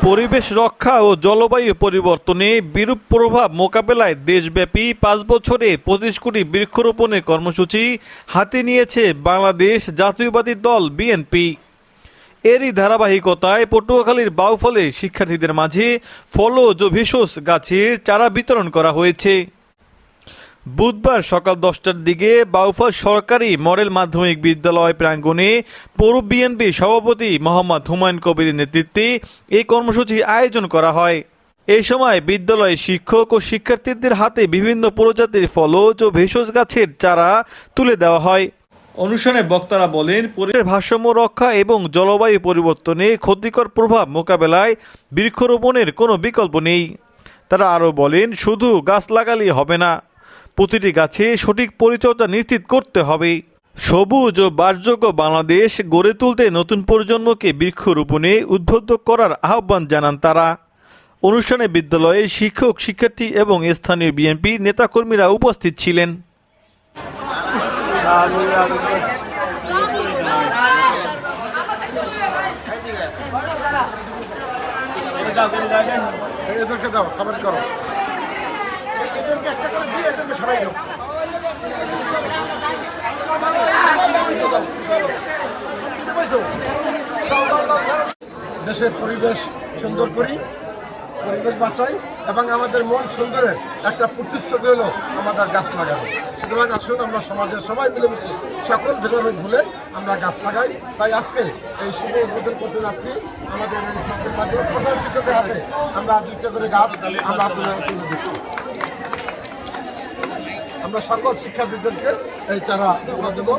পরিবেশ রক্ষা ও জলবায়ু পরিবর্তনে বিরূপ প্রভাব মোকাবেলায় দেশব্যাপী 5 বছরে 25 কোটি বৃক্ষরোপণের কর্মসূচি হাতে নিয়েছে বাংলাদেশ জাতীয়তাবাদী দল বিএনপি। এরই ধারাবাহিকতায় পটুয়াখালীর বাউফলে শিক্ষার্থীদের মাঝে ফলজ ও ভেষজ গাছের চারা বিতরণ করা হয়েছে। বুধবার সকাল 10টার দিকে বাউফল সরকারি মডেল মাধ্যমিক বিদ্যালয় প্রাঙ্গণে পৌর বিএনপি সভাপতি মোহাম্মদ হুমায়ুন কবিরের নেতৃত্বে এই কর্মসূচি আয়োজন করা হয়। এই সময় বিদ্যালয়ের শিক্ষক ও শিক্ষার্থীদের হাতে বিভিন্ন প্রজাতির ফলজ ও ভেষজ গাছের চারা তুলে দেওয়া হয়। অনুষ্ঠানে বক্তারা বলেন, পরিবেশের ভারসাম্য রক্ষা এবং জলবায়ু পরিবর্তনে ক্ষতিকর প্রভাব মোকাবেলায় বৃক্ষরোপণের কোনো বিকল্প নেই। তারা আরও বলেন, শুধু গাছ লাগালেই হবে না, প্রতিটি গাছে সঠিক পরিচর্যা নিশ্চিত করতে হবে। সবুজ ও বাসযোগ্য বাংলাদেশ গড়ে তুলতে নতুন প্রজন্মকে বৃক্ষরোপণে উদ্বুদ্ধ করার আহ্বান জানান তারা। অনুষ্ঠানে বিদ্যালয়ের শিক্ষক, শিক্ষার্থী এবং স্থানীয় বিএনপি নেতাকর্মীরা উপস্থিত ছিলেন। দেশের পরিবেশ সুন্দর করি, পরিবেশ বাঁচাই এবং আমাদের মন সুন্দরের একটা প্রতিচ্ছবি হলো আমাদের গাছ লাগানো। সুতরাং আসুন আমরা সমাজের সবাই মিলেমিশে সকল ভেদাভেদ ভুলে আমরা গাছ লাগাই। তাই আজকে এই শুভ উদ্বোধন করতে যাচ্ছি আমাদের প্রধান শিক্ষকের হাতে আমরা 2টা করে গাছ আমরা তুলে দিচ্ছি। আমরা সকল শিক্ষার্থীদেরকে এই চারা দেবো।